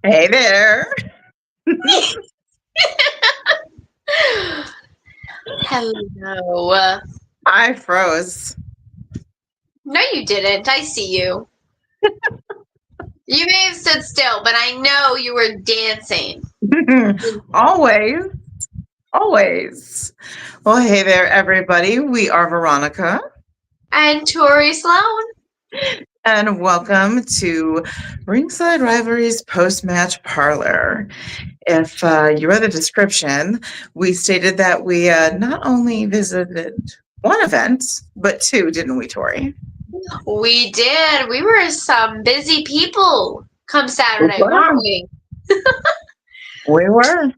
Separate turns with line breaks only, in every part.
Hey there.
Hello.
I froze.
No, you didn't. I see you. You may have stood still, but I know you were dancing.
Always. Always. Well, hey there, everybody. We are Veronica.
And Tori Sloan.
And welcome to Ringside Rivalries Post-Match Parlor. If you read the description, we stated that we not only visited one event, but two, didn't we, Tori?
We did. We were some busy people come Saturday, weren't we?
We were.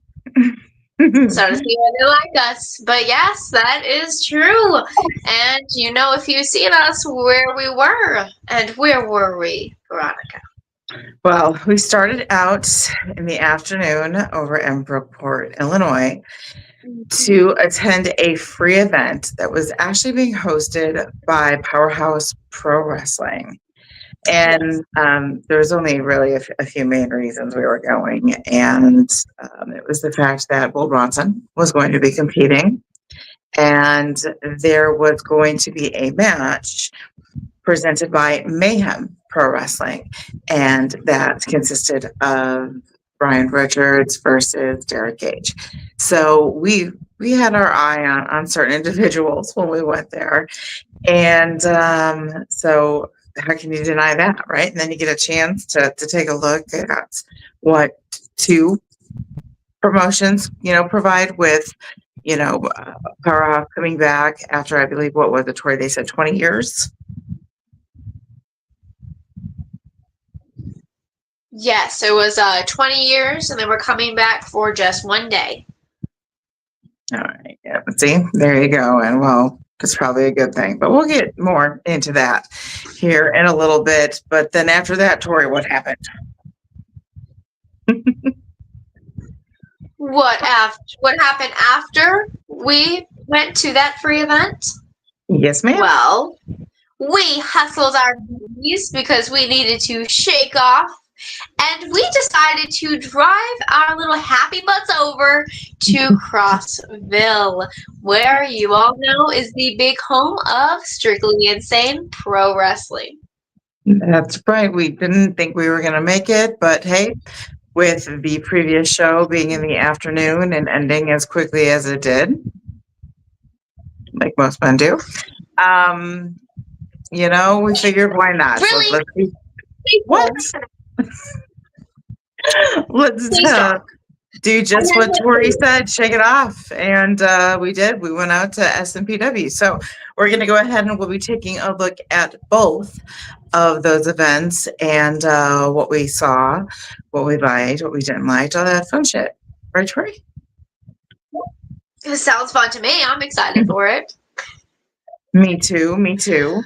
So to see why they like us. But yes, that is true. And if you've seen us, where we were. And where were we, Veronica?
Well, we started out in the afternoon over in Brookport, Illinois, to attend a free event that was actually being hosted by Powerhouse Pro Wrestling. And there was only really a few main reasons we were going. And it was the fact that Will Bronson was going to be competing. And there was going to be a match presented by Mayhem Pro Wrestling. And that consisted of Brian Richards versus Derek Gage. So we had our eye on certain individuals when we went there. And so how can you deny that, right? And then you get a chance to take a look at what two promotions, provide with, Powerhouse coming back after, I believe, what was it, Tori? They said 20 years.
Yes, it was 20 years, and then we're coming back for just one day.
All right. Yeah. See, there you go. And well, it's probably a good thing, but we'll get more into that here in a little bit. But then after that, Tori, what happened?
What happened after we went to that free event?
Yes, ma'am.
Well, we hustled our bees because we needed to shake off, and we decided to drive our little happy butts over to Crossville, where you all know is the big home of Strictly Insane Pro Wrestling.
That's right. We didn't think we were going to make it, but hey, with the previous show being in the afternoon and ending as quickly as it did, like most men do, we figured why not?
Really?
So let's see. What? Let's do just what Tori said, shake it off. And we did. We went out to SNPW. So we're going to go ahead and we'll be taking a look at both of those events and what we saw, what we liked, what we didn't like, all that fun shit. Right, Tori?
It sounds fun to me. I'm excited for it.
Me too.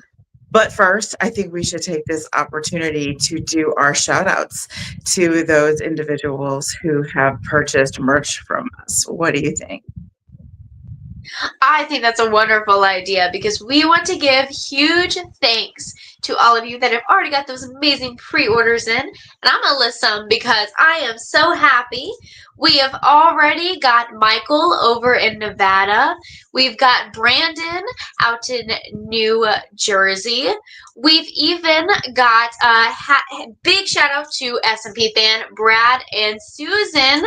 But first, I think we should take this opportunity to do our shout outs to those individuals who have purchased merch from us. What do you think?
I think that's a wonderful idea because we want to give huge thanks to all of you that have already got those amazing pre-orders in. And I'm going to list some because I am so happy. We have already got Michael over in Nevada. We've got Brandon out in New Jersey. We've even got a big shout out to S&P fan Brad and Susan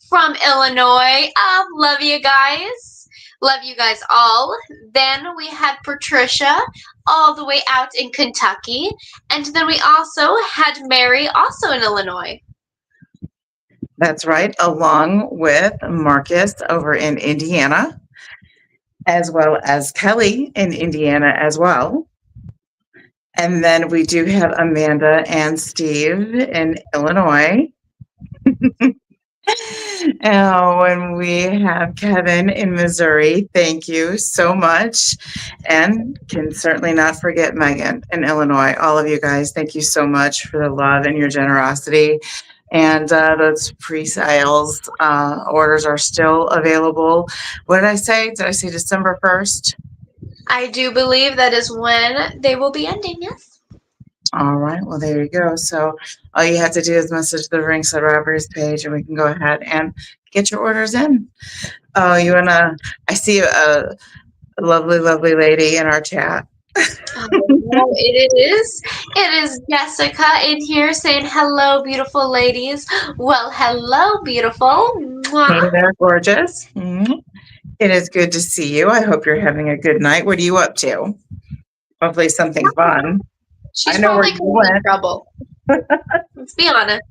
from Illinois. Love you guys. Love you guys all. Then we had Patricia all the way out in Kentucky. And then we also had Mary also in Illinois.
That's right, along with Marcus over in Indiana, as well as Kelly in Indiana as well. And then we do have Amanda and Steve in Illinois. And we have Kevin in Missouri. Thank you so much. And can certainly not forget Megan in Illinois. All of you guys, thank you so much for the love and your generosity. And those pre-sales orders are still available. What did I say? Did I say December 1st?
I do believe that is when they will be ending, yes.
All right. Well, there you go. So all you have to do is message the Ringside Robberies page, and we can go ahead and get your orders in. Oh, you wanna? I see a lovely, lovely lady in our chat.
Oh, it is. It is Jessica in here saying hello, beautiful ladies. Well, hello, beautiful.
Hey
Mwah.
there, gorgeous. It is good to see you. I hope you're having a good night. What are you up to? Hopefully something fun. I
She's
know where
probably
you
causing
went.
trouble. Let's be honest.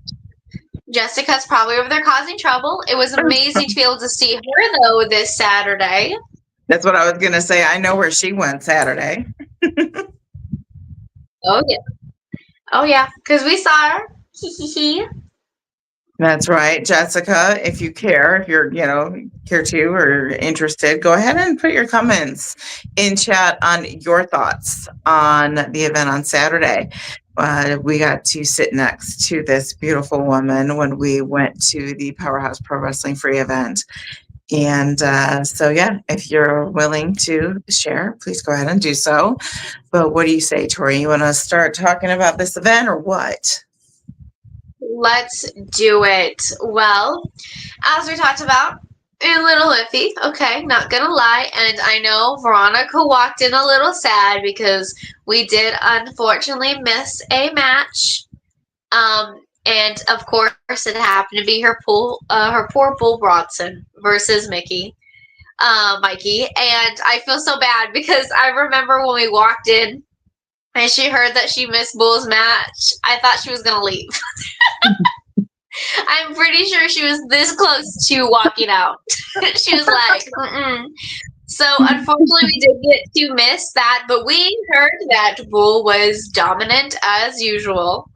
Jessica's probably over there causing trouble. It was amazing to be able to see her though this Saturday.
That's what I was gonna say. I know where she went Saturday.
Oh yeah. Oh yeah. Because we saw her. Hee hee hee.
That's right, Jessica. If you care, if you're, care to or interested, go ahead and put your comments in chat on your thoughts on the event on Saturday. We got to sit next to this beautiful woman when we went to the Powerhouse Pro Wrestling Free event. And so, yeah, if you're willing to share, please go ahead and do so. But what do you say, Tori? You want to start talking about this event or what?
Let's do it. Well, as we talked about, a little iffy. Okay, not gonna lie. And I know Veronica walked in a little sad because we did unfortunately miss a match. And of course, it happened to be her poor Bull Bronson versus Mikey. Mikey, and I feel so bad because I remember when we walked in and she heard that she missed Bull's match, I thought she was gonna leave. I'm pretty sure she was this close to walking out. She was like, mm-mm. So unfortunately, we did get to miss that, but we heard that Bull was dominant as usual.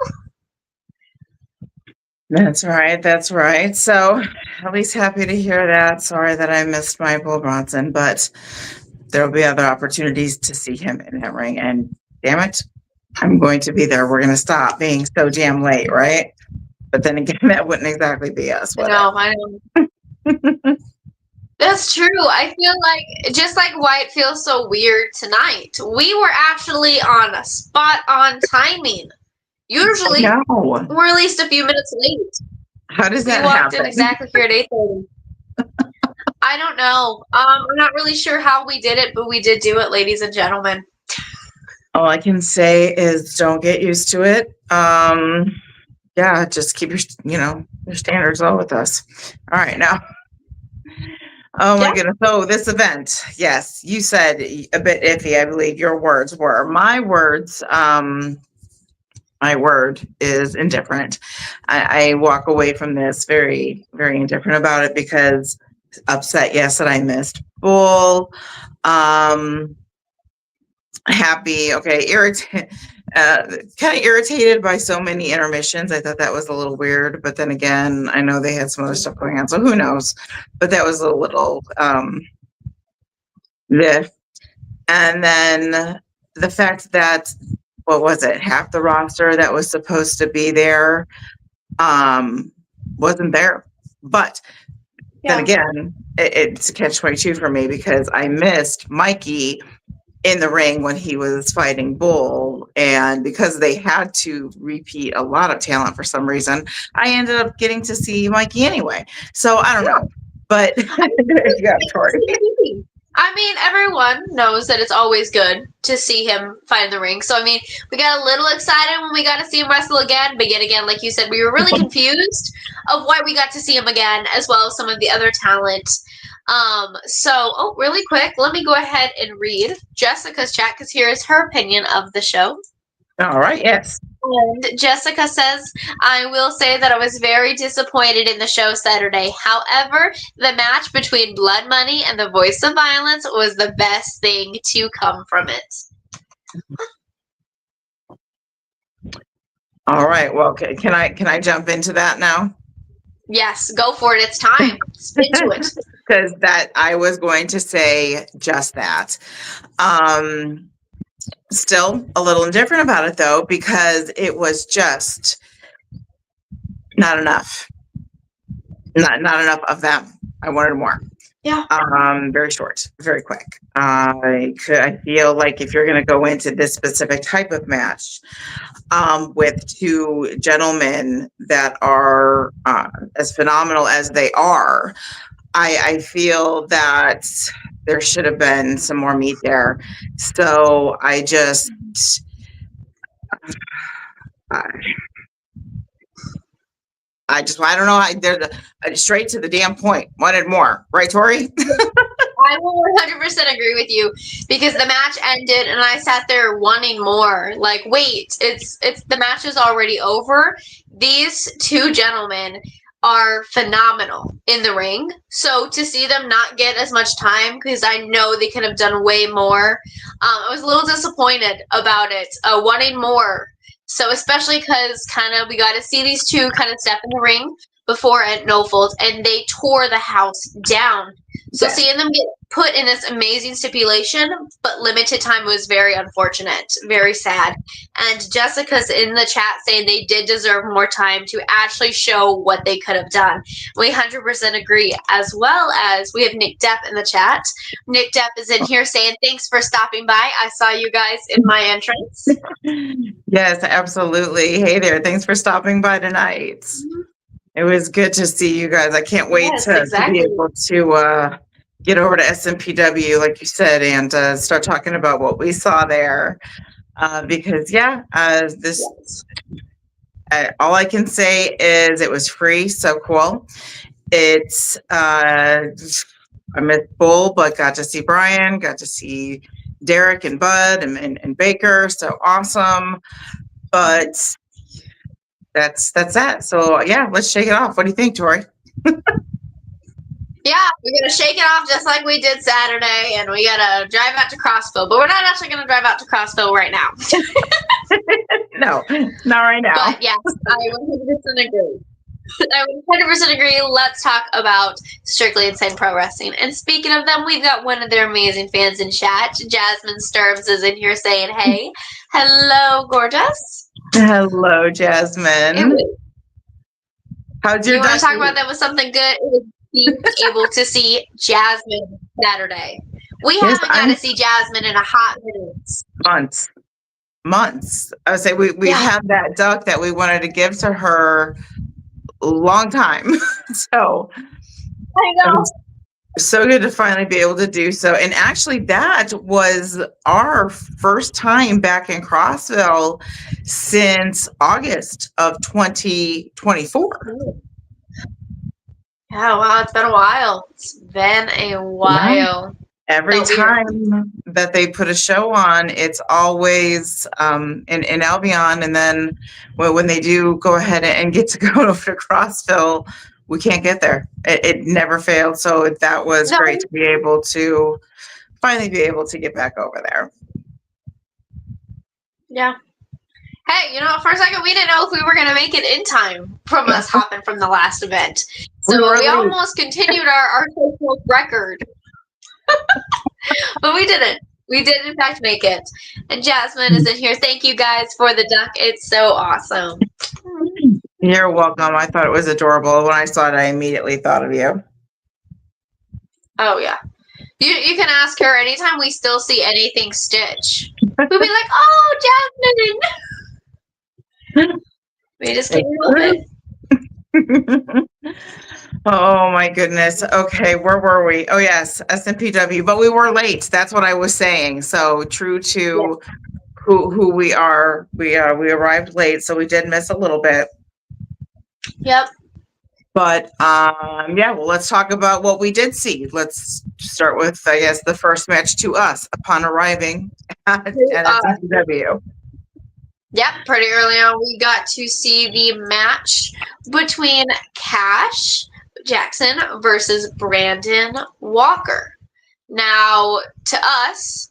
That's right. That's right. So, at least happy to hear that. Sorry that I missed my Bull Bronson, but there'll be other opportunities to see him in that ring. And damn it, I'm going to be there. We're going to stop being so damn late, right? But then again, that wouldn't exactly be us.
No, I know. That's true. I feel like, just like why it feels so weird tonight, we were actually on a spot on timing. Usually,
No.
we're at least a few minutes late.
How does
We
that
walked in
happen?
exactly here at 8:30. I don't know. I'm not really sure how we did it, but we did do it, ladies and gentlemen.
All I can say is don't get used to it. Yeah, just keep your standards low with us. All right, now. Oh my goodness. So this event, yes, you said a bit iffy, I believe your words were. My word is indifferent. I walk away from this very, very indifferent about it because upset, yes, that I missed Bull. Happy, okay, irritated, kind of irritated by so many intermissions. I thought that was a little weird, but then again, I know they had some other stuff going on, so who knows? But that was a little bleh. And then the fact that what was it? Half the roster that was supposed to be there wasn't there. But then again, it's a catch-22 for me because I missed Mikey in the ring when he was fighting Bull, and because they had to repeat a lot of talent for some reason, I ended up getting to see Mikey anyway. So I don't know, but there you go, Tori.
I mean, everyone knows that it's always good to see him fight in the ring. So, I mean, we got a little excited when we got to see him wrestle again. But yet again, like you said, we were really confused of why we got to see him again, as well as some of the other talent. Really quick, let me go ahead and read Jessica's chat because here is her opinion of the show.
All right, yes.
And Jessica says, I will say that I was very disappointed in the show Saturday. However, the match between Blood Money and the Voice of Violence was the best thing to come from it.
All right. Well, okay. Can I jump into that now?
Yes, go for it. It's time. Spin to it.
Because that I was going to say just that. Still a little indifferent about it though, because it was just not enough. Not enough of them. I wanted more.
Yeah.
Very short, very quick. I feel like if you're going to go into this specific type of match with two gentlemen that are as phenomenal as they are, I feel that there should have been some more meat there. So I just, I don't know. They're straight to the damn point. Wanted more, right, Tori?
I will 100% agree with you because the match ended and I sat there wanting more. Like, wait, it's the match is already over. These two gentlemen are phenomenal in the ring. So to see them not get as much time because I know they could have done way more. I was a little disappointed about it, wanting more. So especially because kind of we got to see these two kind of step in the ring before at No Fault, and they tore the house down. So seeing them get put in this amazing stipulation, but limited time was very unfortunate, very sad. And Jessica's in the chat saying they did deserve more time to actually show what they could have done. We 100% agree, as well as we have Nick Depp in the chat. Nick Depp is in here saying, thanks for stopping by. I saw you guys in my entrance.
Yes, absolutely. Hey there. Thanks for stopping by tonight. Mm-hmm. It was good to see you guys. I can't wait to be able to get over to SNPW, like you said, and start talking about what we saw there. Because, all I can say is it was free. So cool. It's, I missed Bull, but got to see Brian, got to see Derek and Bud and Baker. So awesome. But that's that. So yeah, let's shake it off. What do you think, Tori?
Yeah, we're gonna shake it off just like we did Saturday, and we gotta drive out to Crossville. But we're not actually gonna drive out to Crossville right now.
No, not right now.
But yes, I 100% agree. I 100% agree. Let's talk about Strictly Insane Pro Wrestling. And speaking of them, we've got one of their amazing fans in chat. Jasmine Sturbs is in here saying, hey. Hello, gorgeous.
Hello, Jasmine. How'd your
You want to talk about that with something good? It was being able to see Jasmine Saturday. We haven't got to see Jasmine in a hot minute.
Months. I would say we've had that duck that we wanted to give to her a long time. So
I know.
So good to finally be able to do so. And actually that was our first time back in Crossville since August of 2024.
Yeah, wow, it's been a while. It's been a while.
Yeah. Every time that they put a show on, it's always in Albion. And then when they do go ahead and get to go over to Crossville, we can't get there. It never failed. So that was great to be able to finally be able to get back over there.
Yeah. Hey, for a second, we didn't know if we were going to make it in time from us hopping from the last event. So we almost continued our social record. But we didn't. We did, in fact, make it. And Jasmine is in here. Thank you guys for the duck. It's so awesome.
You're welcome. I thought it was adorable. When I saw it, I immediately thought of you.
Oh, yeah. You can ask her anytime we still see anything Stitch. We'll be like, oh, Jasmine. We just can't help it.
Oh my goodness. Okay, where were we? Oh yes, SNPW, but we were late. That's what I was saying. So true to who we are. We arrived late, so we did miss a little bit.
Yep.
But well, let's talk about what we did see. Let's start with, I guess, the first match to us upon arriving at SNPW.
Yep, pretty early on, we got to see the match between Cash Jackson versus Brandon Walker. Now, to us,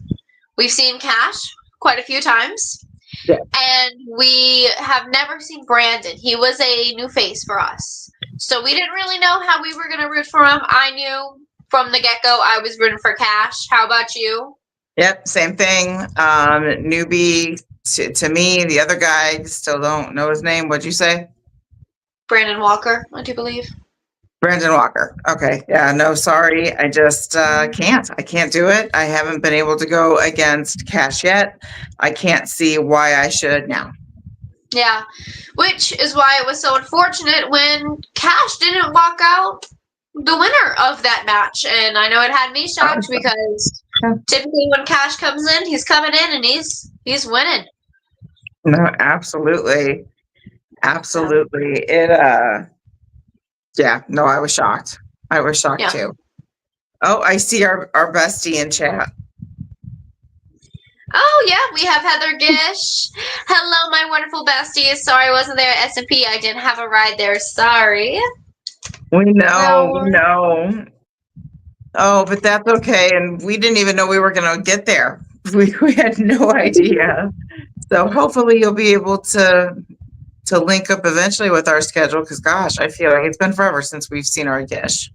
we've seen Cash quite a few times, and we have never seen Brandon. He was a new face for us, so we didn't really know how we were going to root for him. I knew from the get-go I was rooting for Cash. How about you?
Yep, same thing. Newbie to me. The other guy, still don't know his name. What'd you say?
Brandon Walker, I do believe.
Brandon Walker. Okay. Yeah. No, sorry. I just can't. I can't do it. I haven't been able to go against Cash yet. I can't see why I should now.
Yeah, which is why it was so unfortunate when Cash didn't walk out the winner of that match. And I know it had me shocked because typically when Cash comes in, he's coming in and he's winning.
No, absolutely. Absolutely. Yeah, no, I was shocked. I was shocked too. Oh, I see our bestie in chat.
Oh yeah, we have Heather Gish. Hello, my wonderful besties. Sorry I wasn't there at S&P. I didn't have a ride there. Sorry.
We know. Oh, but that's okay. And we didn't even know we were going to get there. We had no idea. So hopefully you'll be able to link up eventually with our schedule because, gosh, I feel like it's been forever since we've seen our Gish.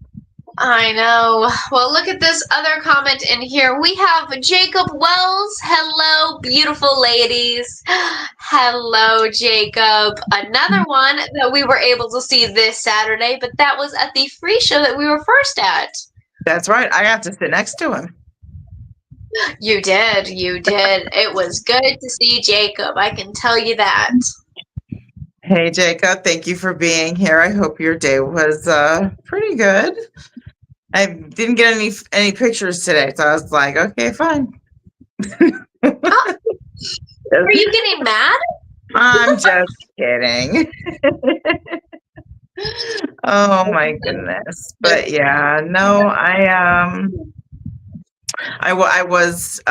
I know. Well, look at this other comment in here. We have Jacob Wells. Hello, beautiful ladies. Hello, Jacob. Another one that we were able to see this Saturday, but that was at the free show that we were first at.
That's right. I got to sit next to him.
You did. You did. It was good to see Jacob. I can tell you that.
Hey, Jacob. Thank you for being here. I hope your day was pretty good. I didn't get any pictures today, so I was like, okay, fine.
Oh, are you getting mad?
I'm just kidding. Oh my goodness. But yeah, no, I was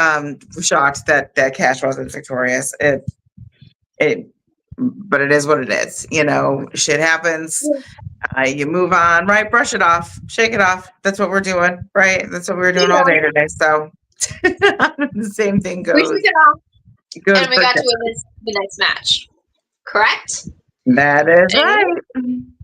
shocked that Cash wasn't victorious. But it is what it is. You know, shit happens. You move on, right? Brush it off, shake it off. That's what we're doing, right? That's what we were doing all day today. So the same thing goes.
We shook it off, and we got to the next match. Correct?
That is right.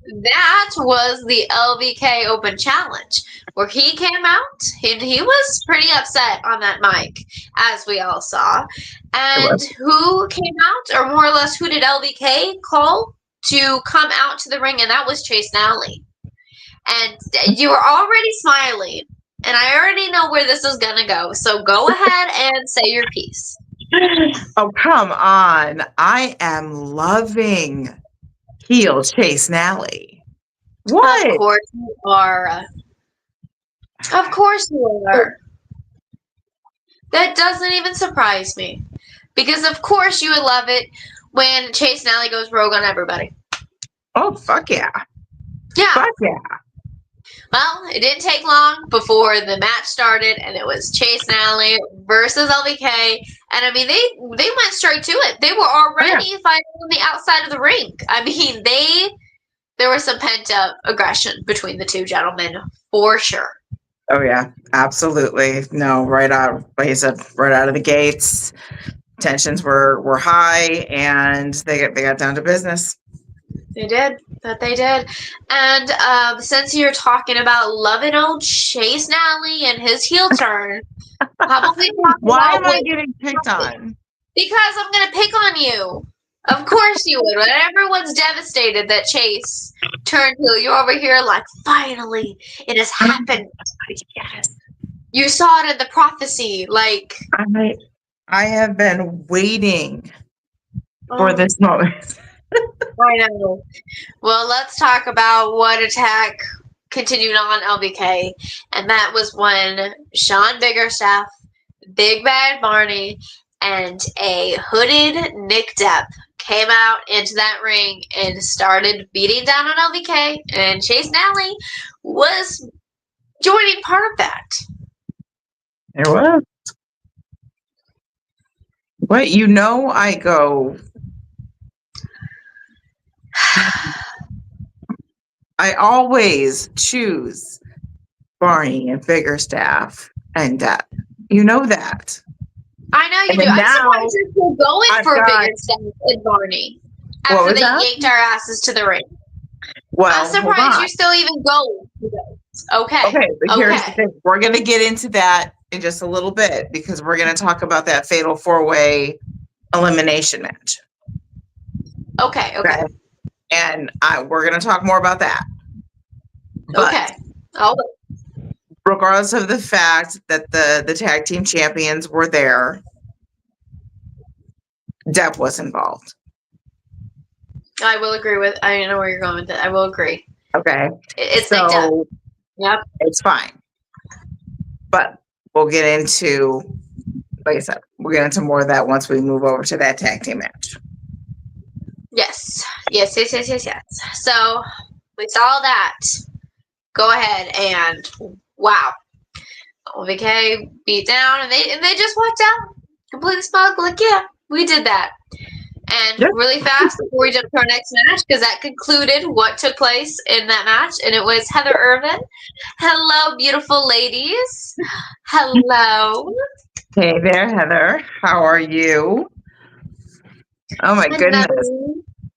That was the LVK Open Challenge, where he came out and he was pretty upset on that mic, as we all saw. And who came out, or more or less, who did LVK call to come out to the ring? And that was Chase Nally. And you were already smiling, and I already know where this is going to go. So go ahead and say your piece.
Oh, come on. I am loving heel Chase Nally. What?
Of course you are. Of course you are. That doesn't even surprise me. Because of course you would love it when Chase Nally goes rogue on everybody.
Oh, fuck yeah.
Yeah.
Fuck yeah.
Well, it didn't take long before the match started, and it was Chase Nally versus LVK. And I mean, they went straight to it. They were already fighting on the outside of the ring. I mean, there was some pent-up aggression between the two gentlemen, for sure.
Oh yeah, absolutely. No, right out, like you said, right out of the gates, tensions were high, and they got down to business.
They did. That they did. And since you're talking about loving old Chase Nally and his heel turn, probably
why am I getting picked on?
Because I'm going to pick on you. Of course you would. When everyone's devastated that Chase turned heel, you're over here like, finally, it has happened. Yes. You saw it in the prophecy. Like,
I have been waiting for this moment.
I know. Well, let's talk about what attack continued on LVK. And that was when Sean Biggerstaff, Big Bad Barney, and a hooded Nick Depp came out into that ring and started beating down on LVK. And Chase Nally was joining part of that.
It was. What, you know, I go... I always choose Barney and Biggerstaff and Depp. You know that.
I know you do. I'm surprised you're still going for Biggerstaff and Barney after they yanked our asses to the ring.
Well,
I'm surprised you're still even going for those. Okay.
Okay, but here's the thing. We're going to get into that in just a little bit because we're going to talk about that fatal four-way elimination match.
Okay.
And we're going to talk more about that. But
Okay. Oh,
regardless of the fact that the tag team champions were there, Deb was involved.
I will agree with. I know where you're going with it. I will agree.
Okay.
It's like Deb.
So
Yep.
it's fine. But we'll get into, like I said, we'll get into more of that once we move over to that tag team match.
Yes. Yes. So we saw that. Go ahead and wow. OVK beat down and they just walked out completely smug, like, yeah, we did that. And
Yep.
really fast before we jump to our next match, because that concluded what took place in that match, and it was Heather Irvin. Hello, beautiful ladies. Hello.
Hey there, Heather. How are you? Oh my goodness.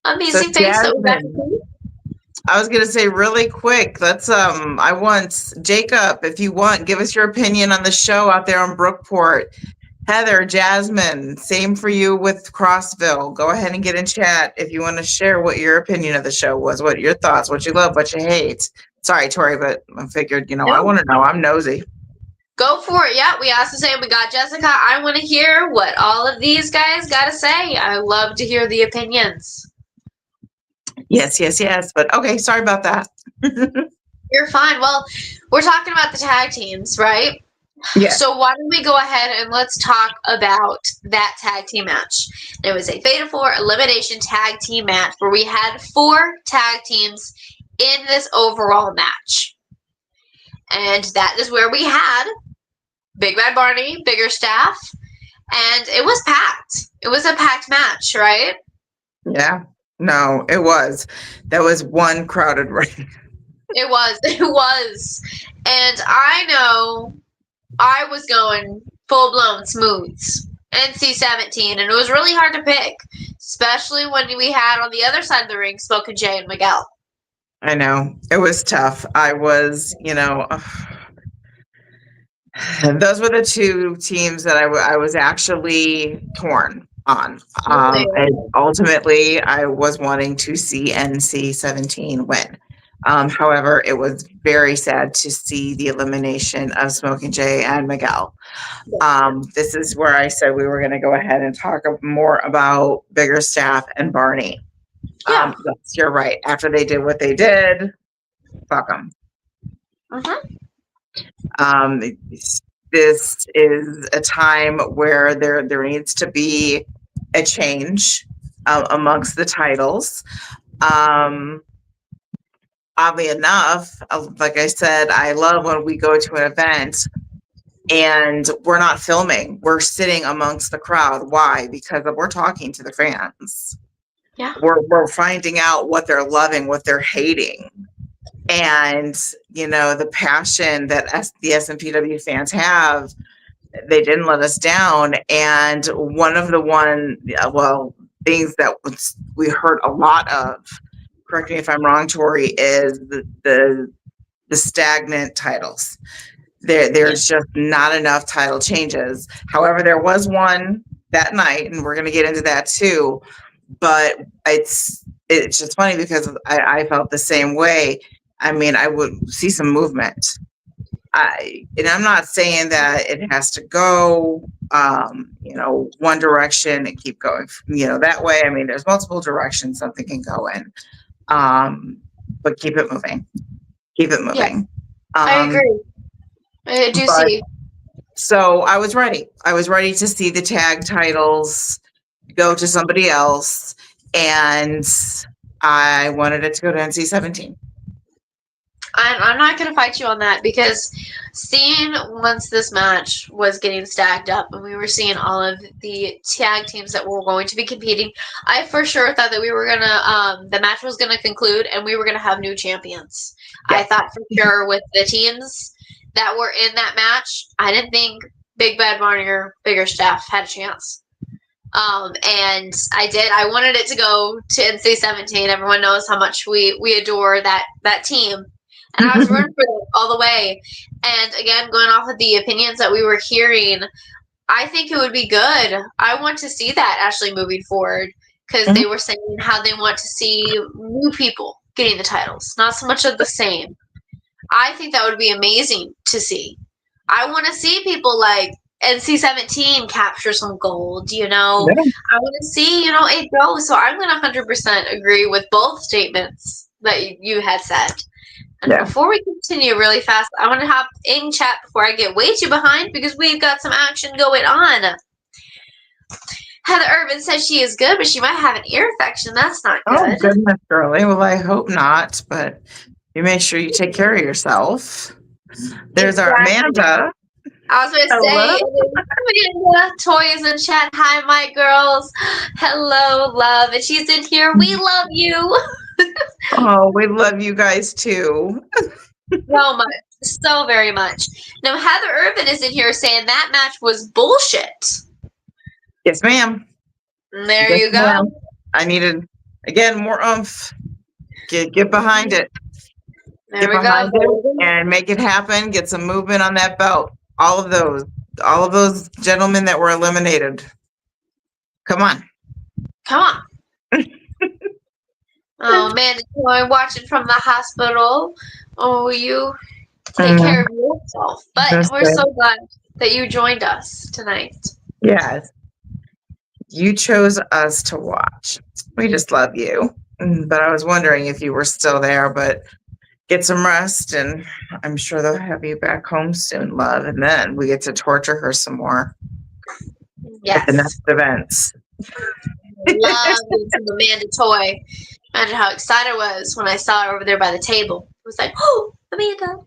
Amazing
So
face that we got to
Jasmine,
see.
I was gonna say really quick, let's I want Jacob, if you want, give us your opinion on the show out there on Brookport. Heather, Jasmine, same for you with Crossville. Go ahead and get in chat if you want to share what your opinion of the show was, what your thoughts, what you love, what you hate. Sorry, Tori, but I figured, I want to know. I'm nosy.
Go for it. Yeah, we asked the same. We got Jessica. I want to hear what all of these guys got to say. I love to hear the opinions.
Yes. But okay, sorry about that.
You're fine. Well, we're talking about the tag teams, right?
Yeah.
So why don't we go ahead and let's talk about that tag team match. It was a Fatal 4 elimination tag team match where we had 4 tag teams in this overall match. And that is where we had Big Bad Barney, Bigger Staff, and it was packed. It was a packed match, right?
Yeah. No, it was. That was one crowded ring.
It was. And I know I was going full-blown smooths. NC-17, and it was really hard to pick, especially when we had on the other side of the ring Smokin' Jay and Miguel.
I know. It was tough. I was, those were the 2 teams that I was actually torn on. And ultimately, I was wanting to see NC-17 win. However, it was very sad to see the elimination of Smokin' Jay and Miguel. This is where I said we were going to go ahead and talk more about Bigger Staff and Barney.
Yeah.
Yes, you're right. After they did what they did, fuck them. This is a time where there needs to be a change amongst the titles. Oddly enough, like I said, I love when we go to an event and we're not filming. We're sitting amongst the crowd. Why? Because we're talking to the fans.
Yeah.
We're finding out what they're loving, what they're hating. And, the passion that the SNPW fans have, they didn't let us down. And one of the things that we heard a lot of, correct me if I'm wrong, Tori, is the stagnant titles. There's just not enough title changes. However, there was one that night, and we're going to get into that too. But it's just funny because I felt the same way. I mean, I would see some movement. And I'm not saying that it has to go, one direction and keep going, that way. I mean, there's multiple directions something can go in, but keep it moving. Keep it moving.
Yeah, I agree. I do see.
So I was ready. I was ready to see the tag titles go to somebody else, and I wanted it to go to NC-17.
I'm not going to fight you on that, because seeing once this match was getting stacked up and we were seeing all of the tag teams that were going to be competing, I for sure thought that we were going to, the match was going to conclude and we were going to have new champions. Yeah. I thought for sure with the teams that were in that match, I didn't think Big Bad Barney or Bigger Staff had a chance. And I did. I wanted it to go to NC-17. Everyone knows how much we adore that team. And I was rooting for them all the way. And again, going off of the opinions that we were hearing, I think it would be good. I want to see that actually moving forward, because they were saying how they want to see new people getting the titles, not so much of the same. I think that would be amazing to see. I want to see people like NC-17 capture some gold,
Yeah.
I want to see, it go. So I'm going to 100% agree with both statements that you had said. And
Yeah.
before we continue really fast, I want to hop in chat before I get way too behind because we've got some action going on. Heather Irvin says she is good, but she might have an ear infection. That's not
Oh,
good.
goodness, girly. Well, I hope not, but you make sure you take care of yourself. There's our
Exactly.
Amanda.
I was going to
Hello.
say, Amanda Toy is in chat. Hi, my girls. Hello, love. And she's in here. We love you.
Oh, we love you guys too.
So much. So very much. Now, Heather Irvin is in here saying that match was bullshit.
Yes, ma'am.
And there
Yes,
you go.
ma'am. I needed, again, more oomph. Get behind it.
There
Get
we
behind
go.
it and make it happen. Get some movement on that belt. All of those gentlemen that were eliminated. Come on.
Come on. Oh, man, I'm watching from the hospital. Oh, you take care of yourself. But
That's
we're
good.
so glad that you joined us tonight.
Yes. You chose us to watch. We just love you. But I was wondering if you were still there, but get some rest and I'm sure they'll have you back home soon, love. And then we get to torture her some more at the
Yes.
next events.
Love you to Amanda Toy. Imagine how excited I was when I saw her over there by the table. It was like, oh, Amanda.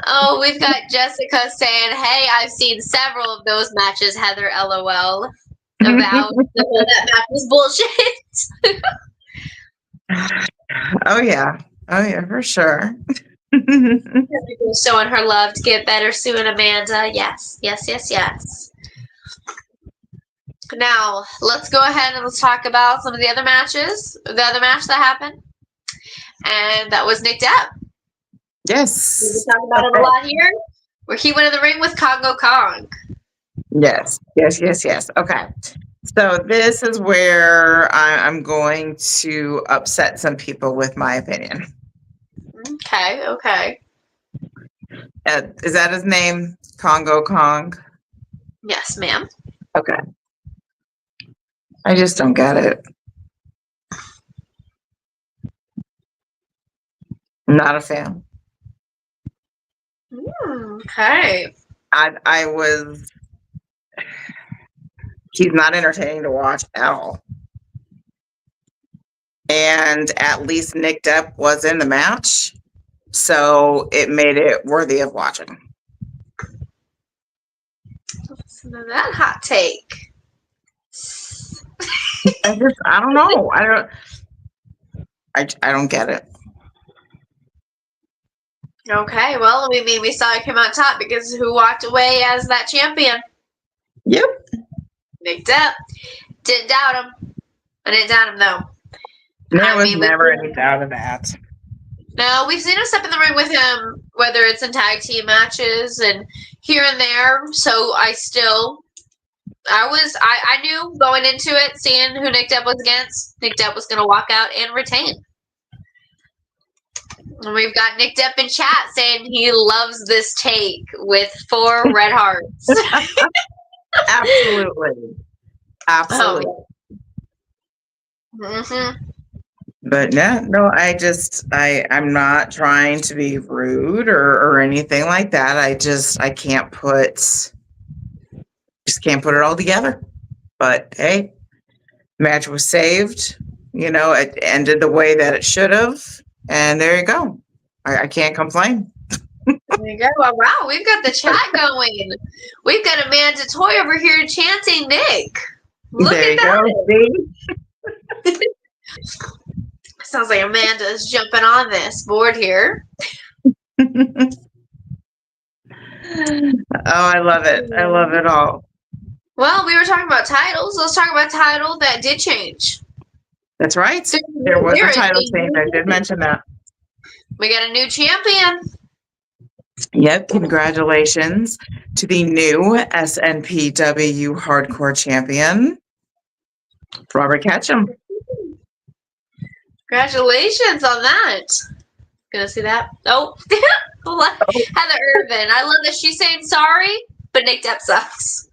Oh, we've got Jessica saying, hey, I've seen several of those matches, Heather, LOL. Avowed that match was bullshit.
Oh yeah, for sure.
Showing her love to get better soon, Amanda. Yes, yes, yes, yes. Now, let's go ahead and let's talk about some of the other matches. The other match that happened, and that was Nick Depp.
Yes.
We've been talking about it a lot here, where he went in the ring with Congo Kong.
Yes. Okay. So this is where I'm going to upset some people with my opinion.
Okay.
Is that his name? Congo Kong?
Yes, ma'am.
Okay. I just don't get it. Not a fan.
Okay.
I was. He's not entertaining to watch at all. And at least Nick Depp was in the match, so it made it worthy of watching.
Listen to that hot take.
I don't know. I don't get it.
Okay, well, we saw it come out top because who walked away as that champion?
Yep.
Nick Depp. Didn't doubt him. I didn't doubt him, though.
There was never any doubt of that.
No, we've seen him step in the ring with him, whether it's in tag team matches and here and there. So I knew going into it, seeing who Nick Depp was against, Nick Depp was going to walk out and retain. And we've got Nick Depp in chat saying he loves this take with 4 red hearts.
Absolutely.
Oh. Mm-hmm.
But no, I'm not trying to be rude or anything like that. I can't put it all together. But hey, match was saved. It ended the way that it should have. And there you go. I can't complain.
There you go. Wow, we've got the chat going. We've got Amanda Toy over here chanting Nick. Look
there
at
you
that.
Go,
Sounds like Amanda's jumping on this board here.
oh, I love it. I love it all.
Well, we were talking about titles. Let's talk about a title that did change.
That's right. There was a title change. I did mention that.
We got a new champion.
Yep. Congratulations to the new SNPW Hardcore Champion, Robert Ketchum.
Congratulations on that. Gonna see that? Oh. Heather Irvin. I love that she's saying sorry, but Nick Depp sucks.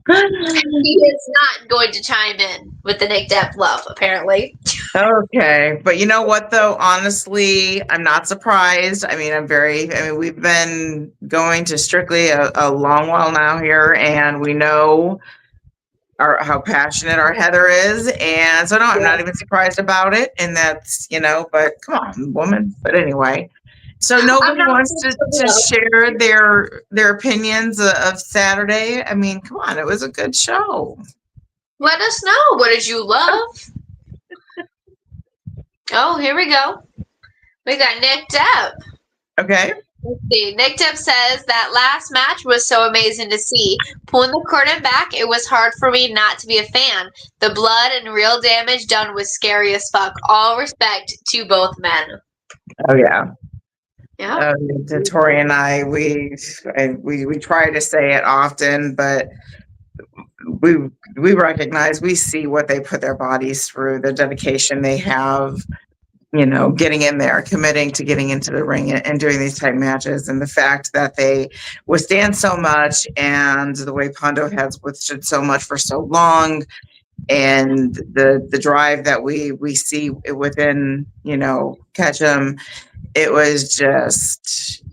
He is not going to chime in with the Nick Depp love, apparently.
Okay, but you know what though? Honestly, I'm not surprised. I mean, we've been going to Strictly a long while now here, and we know how passionate our Heather is, and so no, I'm not even surprised about it. And that's, but come on, woman. But anyway, so
I'm
nobody
not
wants to share their opinions of Saturday. I mean, come on, it was a good show.
Let us know. What did you love? Oh, here we go. We got Nick Depp.
Okay.
Let's see. Nick Depp says that last match was so amazing to see. Pulling the curtain back, it was hard for me not to be a fan. The blood and real damage done was scary as fuck. All respect to both men.
Oh yeah.
Yeah.
Tori and I, we try to say it often, but we recognize, we see what they put their bodies through, the dedication they have, getting in there, committing to getting into the ring and doing these type matches, and the fact that they withstand so much, and the way Pondo has withstood so much for so long, and the drive that we see within, Ketchum, it was just,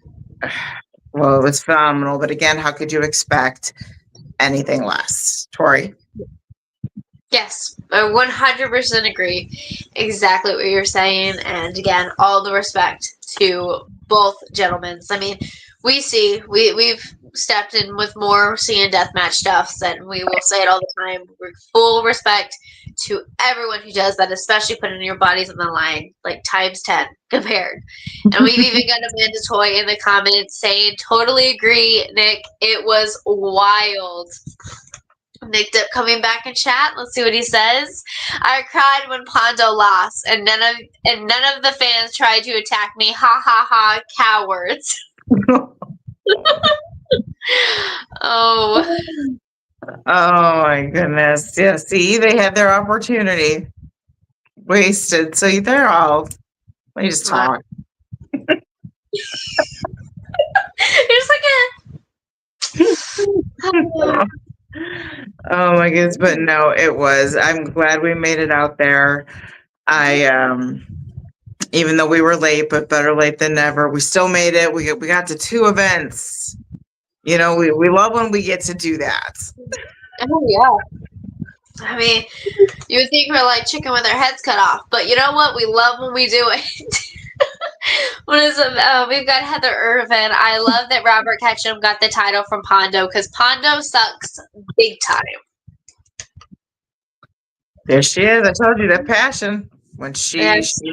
well, it was phenomenal. But again, how could you expect anything less, Tori?
Yes, I 100% agree. Exactly what you're saying, and again, all the respect to both gentlemen. I mean, we've stepped in with more seeing deathmatch stuff, and we will say it all the time. We're full respect to everyone who does that, especially putting your bodies on the line, like times 10 compared. And we've even got Amanda Toy in the comments saying, "Totally agree, Nick. It was wild." Nick Dip coming back in chat. Let's see what he says. I cried when Pondo lost, and none of the fans tried to attack me. Ha ha ha, cowards. Oh.
Oh my goodness. Yeah, see, they had their opportunity. Wasted. So they're all, they just talk.
It's like a
Oh my goodness, but no, it was. I'm glad we made it out there. Even though we were late, but better late than never. We still made it. We got to 2 events. We love when we get to do that.
Oh yeah. I mean, you would think we're like chicken with our heads cut off, but you know what? We love when we do it. We've got Heather Irvin. I love that Robert Ketchum got the title from Pondo because Pondo sucks big time.
There she is. I told you that passion. When she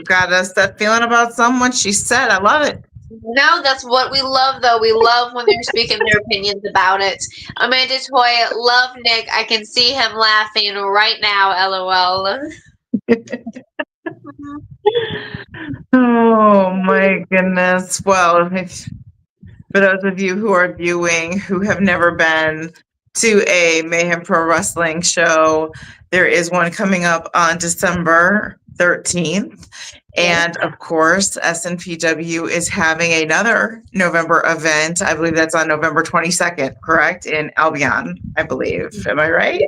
got us that feeling about someone, she said, I love it.
No, that's what we love, though. We love when they're speaking their opinions about it. Amanda Toy, love Nick. I can see him laughing right now, LOL.
Oh my goodness. Well, for those of you who are viewing who have never been to a Mayhem Pro Wrestling show, there is one coming up on December 13th. And of course, SNPW is having another November event. I believe that's on November 22nd, correct? In Albion, I believe. Am I right?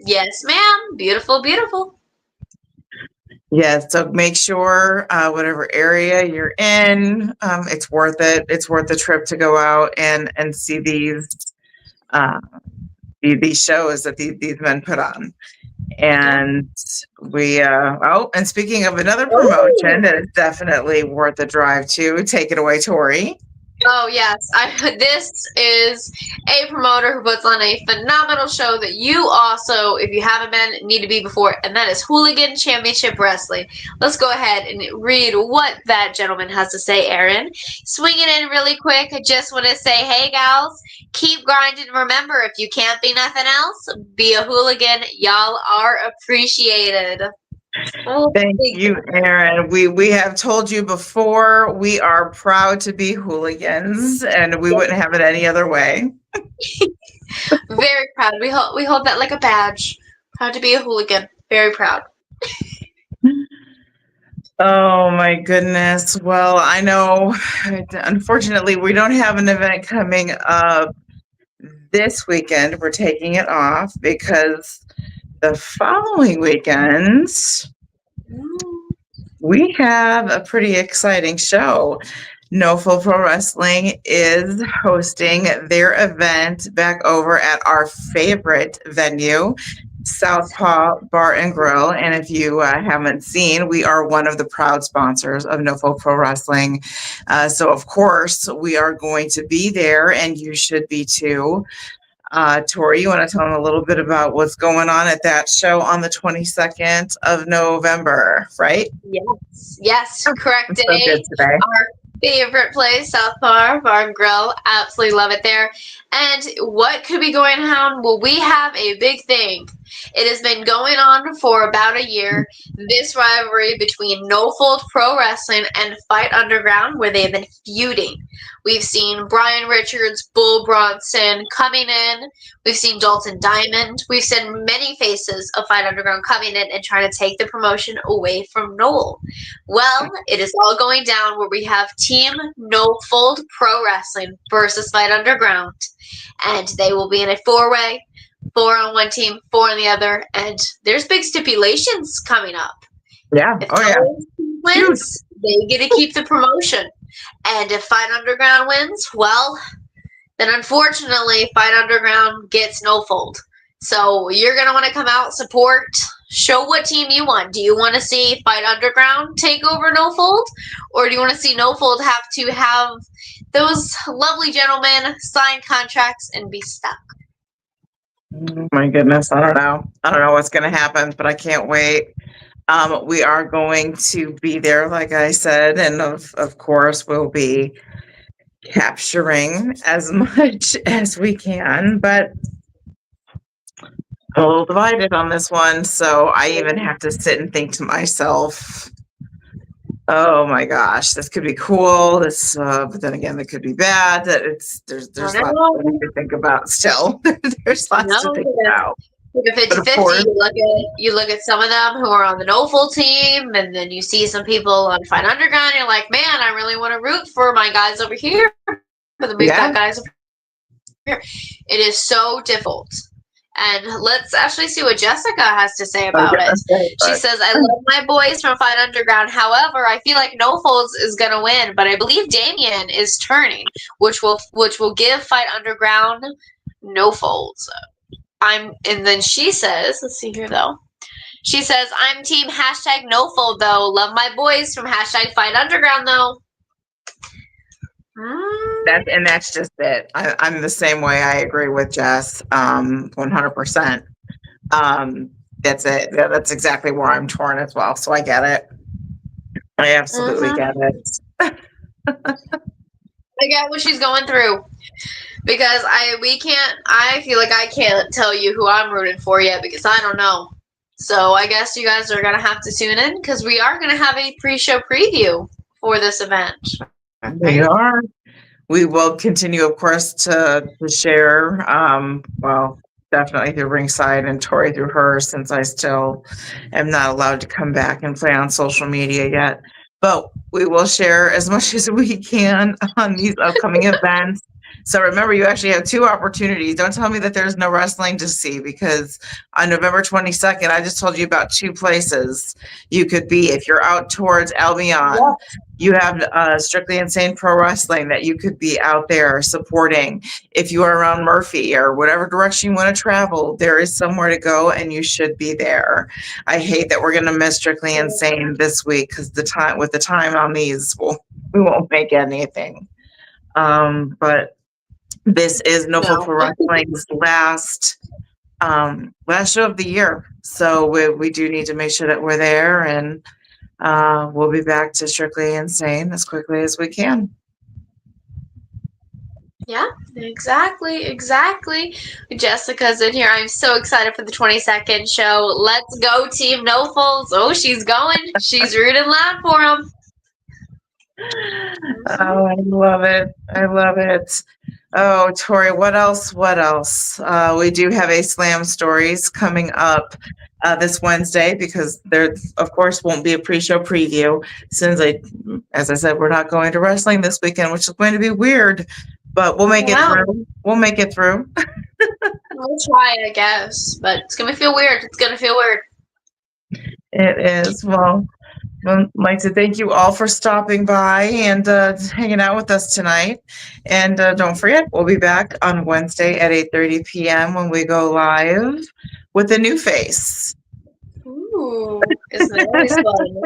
Yes, ma'am. Beautiful, beautiful.
Yes, so make sure whatever area you're in, it's worth it. It's worth the trip to go out and see these shows that these men put on. And and speaking of another promotion that is definitely worth the drive to, take it away, Tori.
Oh, yes. This is a promoter who puts on a phenomenal show that you also, if you haven't been, need to be before, and that is Hooligan Championship Wrestling. Let's go ahead and read what that gentleman has to say, Aaron. Swing it in really quick. I just want to say, hey, gals, keep grinding. Remember, if you can't be nothing else, be a hooligan. Y'all are appreciated.
Thank you, Aaron. We have told you before, we are proud to be hooligans, and we wouldn't have it any other way.
Very proud. We hold that like a badge. Proud to be a hooligan. Very proud.
Oh my goodness. Well, I know unfortunately we don't have an event coming up this weekend. We're taking it off because the following weekends we have a pretty exciting show. No Full Pro Wrestling is hosting their event back over at our favorite venue, Southpaw Bar and Grill. And if you haven't seen, we are one of the proud sponsors of No Full Pro Wrestling. So, of course, we are going to be there, and you should be too. Tori, you want to tell them a little bit about what's going on at that show on the 22nd of November, right?
Yes, correct
It's so
day.
good today.
Our favorite place, South Bar and Grill. Absolutely love it there. And what could be going on? Well, we have a big thing. It has been going on for about a year. This rivalry between No Fold Pro Wrestling and Fight Underground, where they've been feuding. We've seen Brian Richards, Bull Bronson coming in. We've seen Dalton Diamond. We've seen many faces of Fight Underground coming in and trying to take the promotion away from Noel. Well, it is all going down where we have Team No Fold Pro Wrestling versus Fight Underground. And they will be in a four-way, 4 on one team, 4 on the other. And there's big stipulations coming up.
Yeah.
If wins, they get to keep the promotion. And if Fight Underground wins, well, then unfortunately, Fight Underground gets No Fold. So you're going to want to come out, support, show what team you want. Do you want to see Fight Underground take over No Fold? Or do you want to see No Fold have to have those lovely gentlemen sign contracts and be stuck?
Oh my goodness. I don't know. I don't know what's going to happen, but I can't wait. We are going to be there, like I said, and of course we'll be capturing as much as we can, but a little divided on this one. So I even have to sit and think to myself, oh my gosh, this could be cool. This, but then again, it could be bad. That there's lots to think about still. There's lots to think about.
Like a 50-50, you look at some of them who are on the No Full team, and then you see some people on Fight Underground, and you're like, man, I really want to root for my guys over here. But then we've got guys over here. It is so difficult. And let's actually see what Jessica has to say about it. She says, I love my boys from Fight Underground. However, I feel like No Folds is going to win, but I believe Damien is turning, which will give Fight Underground No Folds. And then she says, let's see here though. She says, I'm team #NoFold though. Love my boys from #Fight Underground though.
That's just it. I'm the same way. I agree with Jess, 100%. That's it. That's exactly where I'm torn as well. So I get it. I absolutely get it.
I get what she's going through. Because I feel like I can't tell you who I'm rooting for yet because I don't know. So I guess you guys are going to have to tune in because we are going to have a pre-show preview for this event.
We are. We will continue, of course, to share, well, definitely through Ringside and Tori through her, since I still am not allowed to come back and play on social media yet. But we will share as much as we can on these upcoming events. So remember, you actually have 2 opportunities. Don't tell me that there's no wrestling to see, because on November 22nd, I just told you about 2 places you could be. If you're out towards Albion, you have Strictly Insane Pro Wrestling that you could be out there supporting. If you are around Murphy or whatever direction you want to travel, there is somewhere to go and you should be there. I hate that we're going to miss Strictly Insane this week because the time on these, we won't make anything. But this is No Full Pro Wrestling's last show of the year. So we do need to make sure that we're there, and we'll be back to Strictly Insane as quickly as we can.
Yeah, exactly. Jessica's in here. I'm so excited for the 22nd show. Let's go, Team No Folds. Oh, she's going. She's rooting loud for them.
Oh, I love it. Oh, Tori, what else? What else? We do have a Slam Stories coming up this Wednesday because there, of course, won't be a pre-show preview since as I said, we're not going to wrestling this weekend, which is going to be weird, but we'll make it
Wow.
through. We'll make it through.
We'll try, I guess, but it's gonna feel weird. It's gonna feel weird.
It is. Well, I'd like to thank you all for stopping by and hanging out with us tonight. And don't forget, we'll be back on Wednesday at 8:30 p.m. when we go live with a new face.
Ooh, isn't it always fun?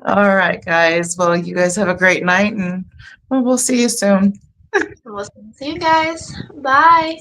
All right, guys. Well, you guys have a great night, and we'll see you soon.
We'll see you guys. Bye.